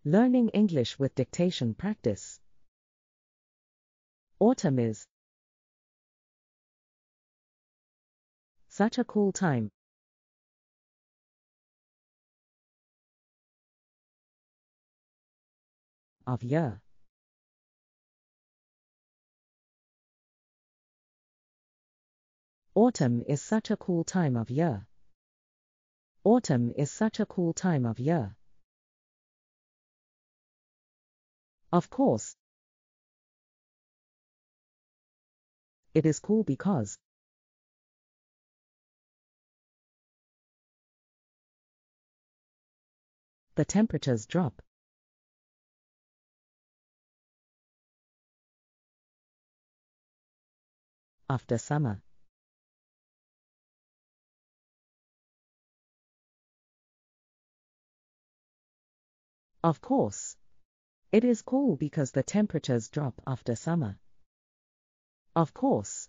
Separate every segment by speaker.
Speaker 1: Learning English with dictation practice. Autumn is such a cool time of year. Autumn is such a cool time of year. Autumn is such a cool time of year. Of course, it is cool because the temperatures drop after summer. Of course, it is cool because the temperatures drop after summer. Of course,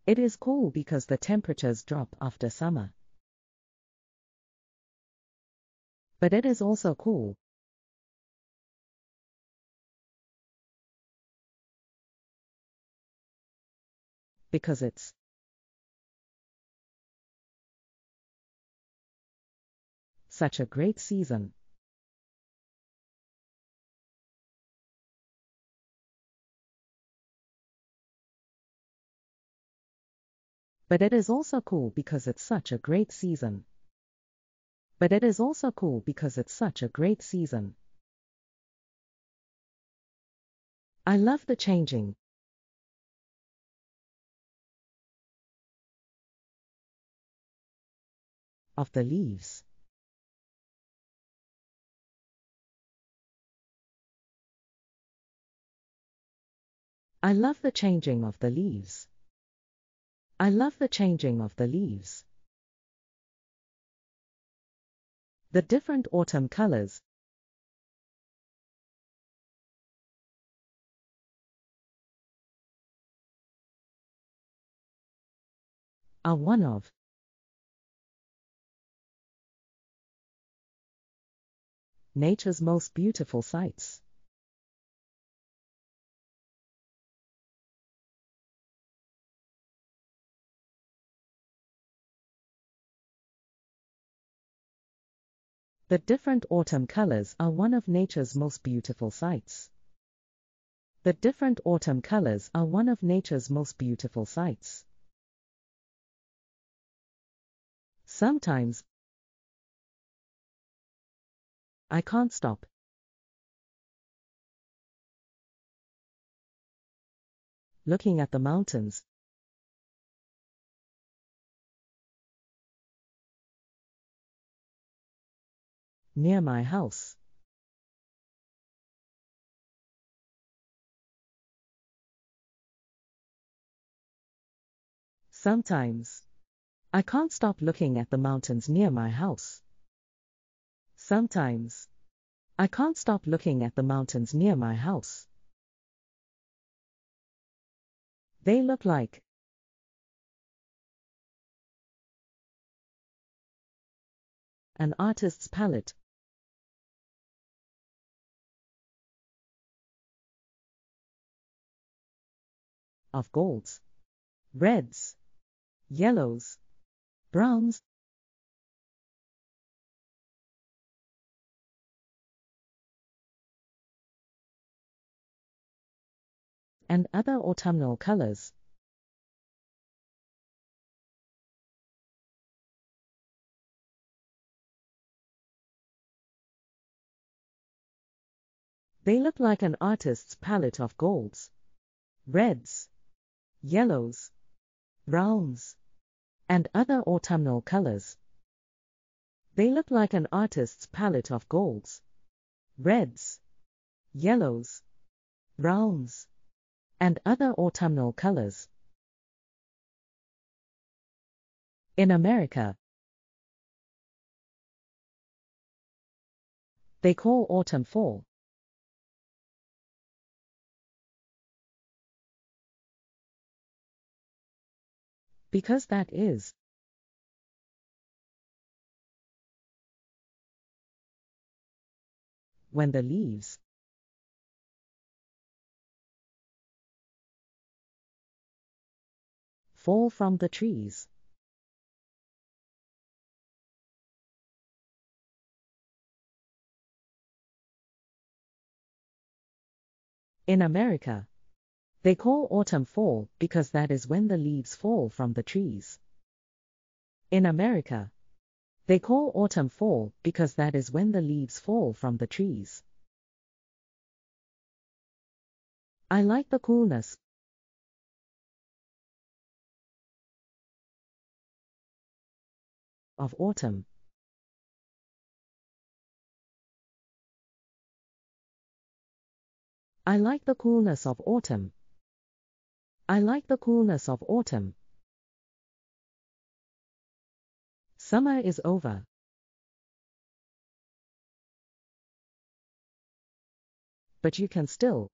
Speaker 1: it is cool because the temperatures drop after summer. But it is also cool because it's such a great season. But it is also cool because it's such a great season. But it is also cool because it's such a great season. I love the changing of the leaves. I love the changing of the leaves. I love the changing of the leaves. The different autumn colors are one of nature's most beautiful sights. The different autumn colors are one of nature's most beautiful sights. The different autumn colors are one of nature's most beautiful sights. Sometimes I can't stop looking at the mountains near my house. Sometimes I can't stop looking at the mountains near my house. Sometimes I can't stop looking at the mountains near my house. They look like an artist's palette of golds, reds, yellows, browns, and other autumnal colors. They look like an artist's palette of golds, reds, yellows, browns, and other autumnal colors. They look like an artist's palette of golds, reds, yellows, browns, and other autumnal colors. In America, they call autumn fall. Because that is when the leaves fall from the trees. In America, they call autumn fall because that is when the leaves fall from the trees. In America, they call autumn fall because that is when the leaves fall from the trees. I like the coolness of autumn. I like the coolness of autumn. I like the coolness of autumn. Summer is over. But you can still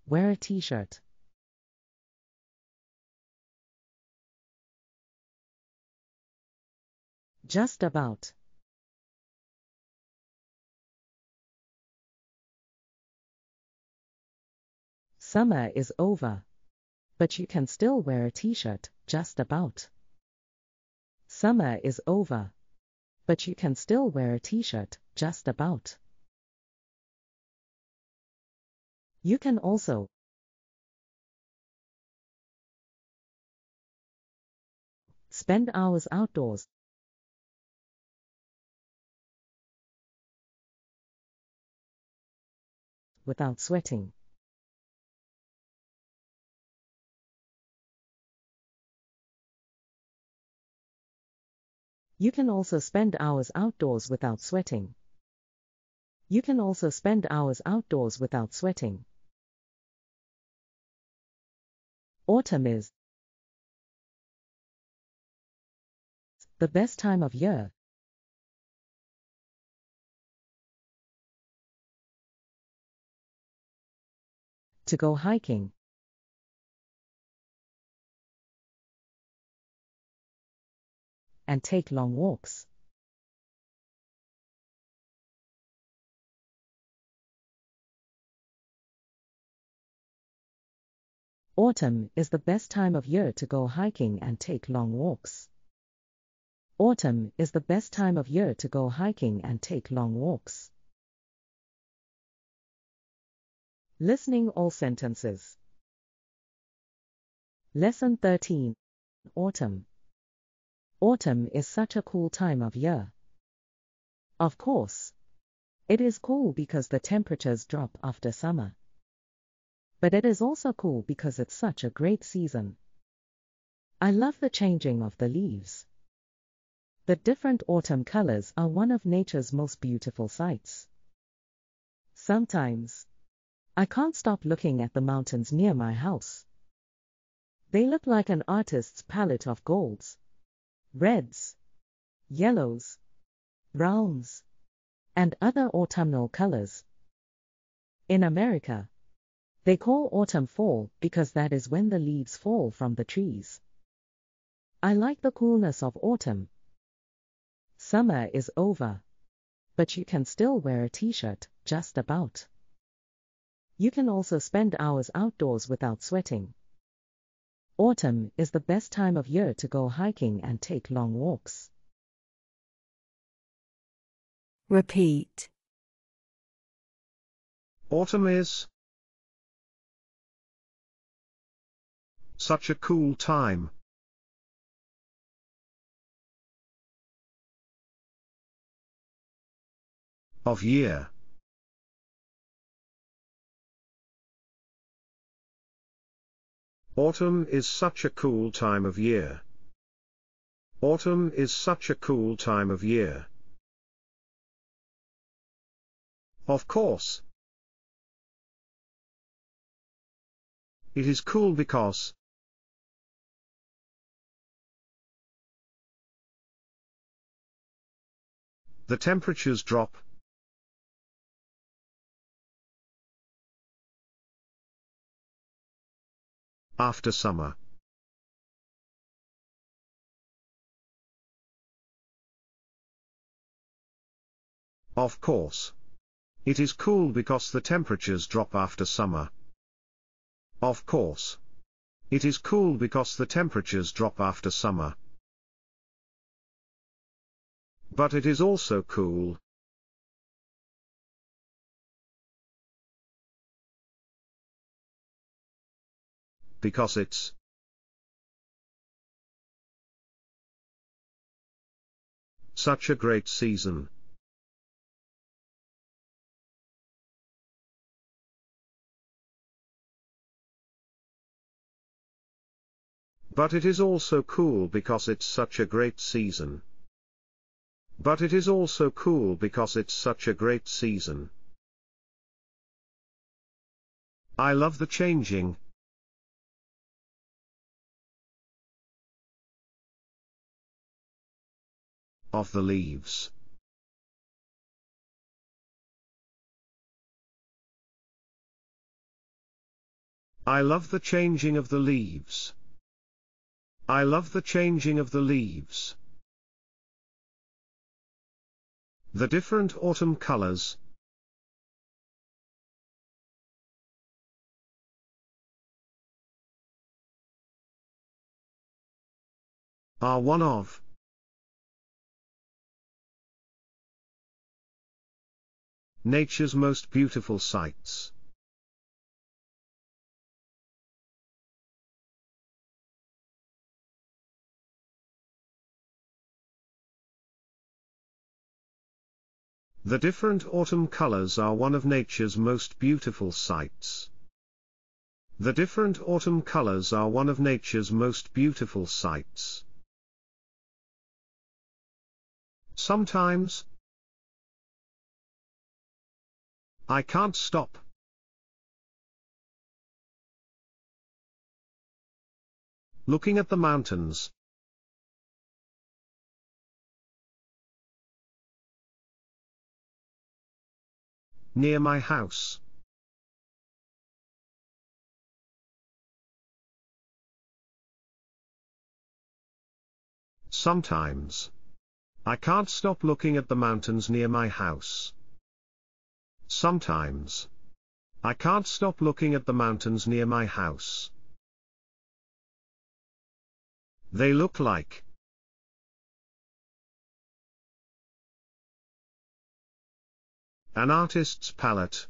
Speaker 1: wear a t-shirt. Just about. Summer is over. But you can still wear a t-shirt, just about. Summer is over. But you can still wear a t-shirt, just about. You can also spend hours outdoors without sweating. You can also spend hours outdoors without sweating. You can also spend hours outdoors without sweating. Autumn is the best time of year to go hiking and take long walks. Autumn is the best time of year to go hiking and take long walks. Autumn is the best time of year to go hiking and take long walks. Listening all sentences. Lesson 13. Autumn. Autumn is such a cool time of year. Of course, it is cool because the temperatures drop after summer. But it is also cool because it's such a great season. I love the changing of the leaves. The different autumn colors are one of nature's most beautiful sights. Sometimes, I can't stop looking at the mountains near my house. They look like an artist's palette of golds, reds, yellows, browns, and other autumnal colors. In America, they call autumn fall because that is when the leaves fall from the trees. I like the coolness of autumn. Summer is over. But you can still wear a t-shirt, just about. You can also spend hours outdoors without sweating. Autumn is the best time of year to go hiking and take long walks.
Speaker 2: Repeat.
Speaker 3: Autumn is such a cool time of year. Autumn is such a cool time of year. Autumn is such a cool time of year. Of course. It is cool because the temperatures drop after summer. Of course. It is cool because the temperatures drop after summer. Of course. It is cool because the temperatures drop after summer. But it is also cool. Because it's such a great season. But it is also cool because it's such a great season. But it is also cool because it's such a great season. I love the changing of the leaves. I love the changing of the leaves. I love the changing of the leaves. The different autumn colors are one of nature's most beautiful sights. The different autumn colors are one of nature's most beautiful sights. The different autumn colors are one of nature's most beautiful sights. Sometimes I can't stop looking at the mountains near my house. Sometimes I can't stop looking at the mountains near my house. Sometimes I can't stop looking at the mountains near my house. They look like an artist's palette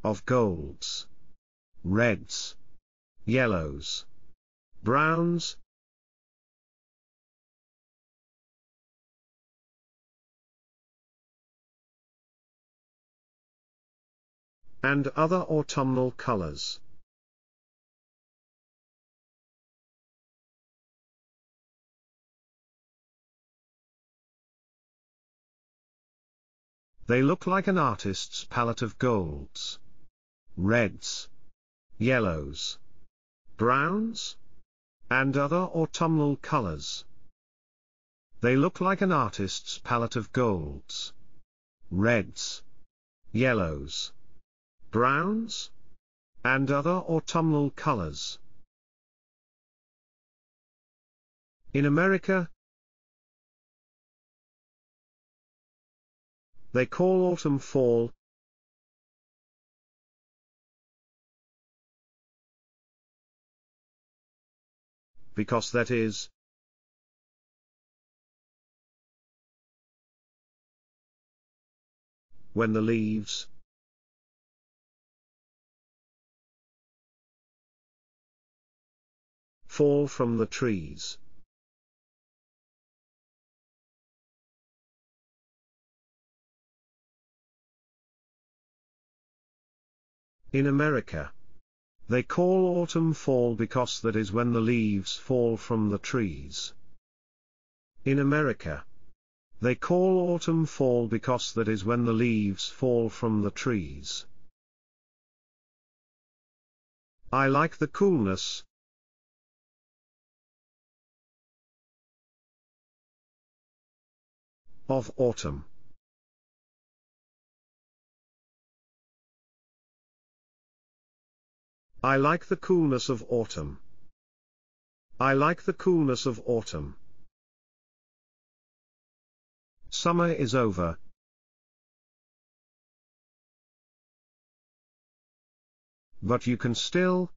Speaker 3: of golds, reds, yellows, browns, and other autumnal colors. They look like an artist's palette of golds, reds, yellows, browns, and other autumnal colors. They look like an artist's palette of golds, reds, yellows, browns, and other autumnal colors. In America, they call autumn fall, because that is when the leaves fall from the trees. In America, they call autumn fall because that is when the leaves fall from the trees. In America, they call autumn fall because that is when the leaves fall from the trees. I like the coolness of autumn. I like the coolness of autumn. I like the coolness of autumn. Summer is over. But you can still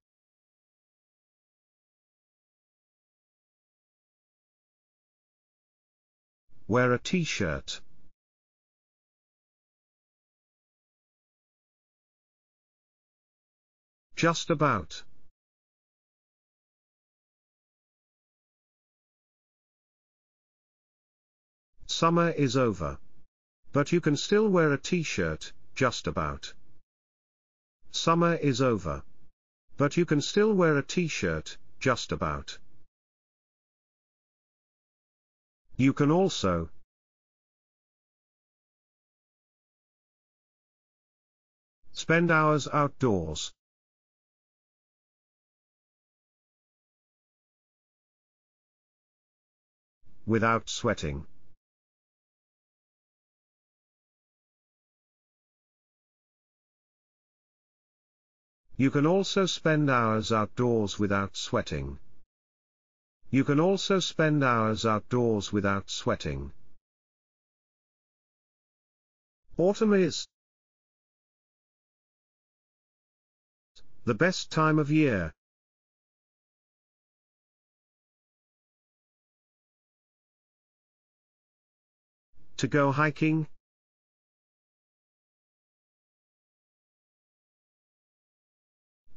Speaker 3: wear a t-shirt. Just about. Summer is over. But you can still wear a t-shirt, just about. Summer is over. But you can still wear a t-shirt, just about. You can also spend hours outdoors. Without sweating. You can also spend hours outdoors without sweating. You can also spend hours outdoors without sweating. Autumn is the best time of year. To go hiking.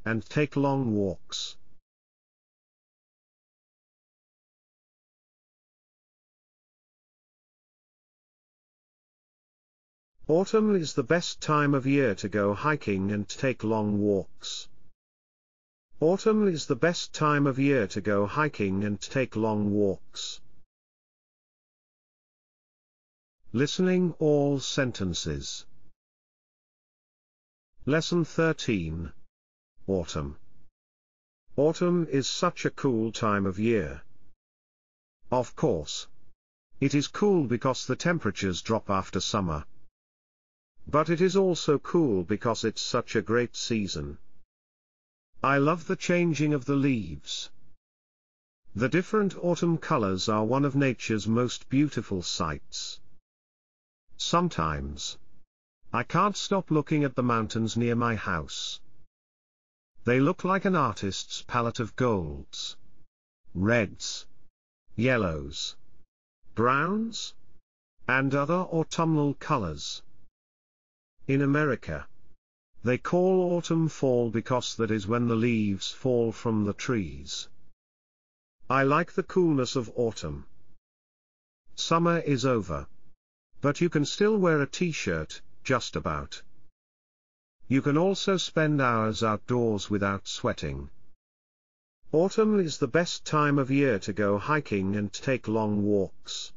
Speaker 3: And take long walks. Autumn is the best time of year to go hiking and take long walks. Autumn is the best time of year to go hiking and take long walks. Listening all sentences. Lesson 13. Autumn. Autumn is such a cool time of year. Of course. It is cool because the temperatures drop after summer. But it is also cool because it's such a great season. I love the changing of the leaves. The different autumn colors are one of nature's most beautiful sights. Sometimes I can't stop looking at the mountains near my house. They look like an artist's palette of golds, reds, yellows, browns, and other autumnal colors. In America, they call autumn fall because that is when the leaves fall from the trees. I like the coolness of autumn. Summer is over. But you can still wear a t-shirt, just about. You can also spend hours outdoors without sweating. Autumn is the best time of year to go hiking and take long walks.